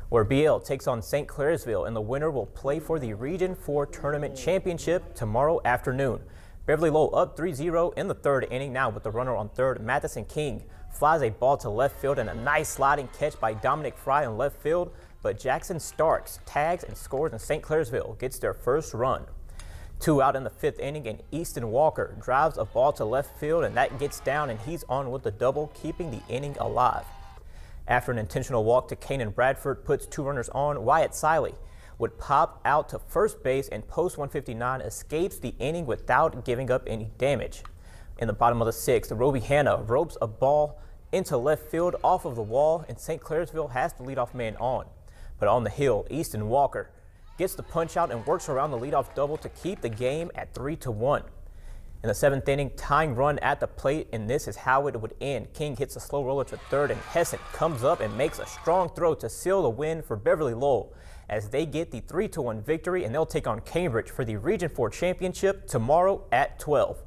Where BL takes on St. Clairsville, and the winner will play for the Region 4 Tournament Championship tomorrow afternoon. Beverly Lowell up 3-0 in the third inning. Now with the runner on third, Matheson King flies a ball to left field and a nice sliding catch by Dominic Fry in left field. But Jackson Starks tags and scores, and St. Clairsville gets their first run. 2 out in the 5th inning, and Easton Walker drives a ball to left field, and that gets down, and he's on with the double, keeping the inning alive. After an intentional walk to Kanan Bradford puts 2 runners on, Wyatt Siley would pop out to first base, and post 159 escapes the inning without giving up any damage. In the bottom of the 6th, Roby Hanna ropes a ball into left field off of the wall, and St. Clairsville has the leadoff man on. But on the hill, Easton Walker gets the punch out and works around the leadoff double to keep the game at 3-1. In the 7th inning, tying run at the plate, and this is how it would end. King hits a slow roller to third, and Hessen comes up and makes a strong throw to seal the win for Beverly Lowell as they get the 3-1 victory, and they'll take on Cambridge for the Region 4 Championship tomorrow at 12.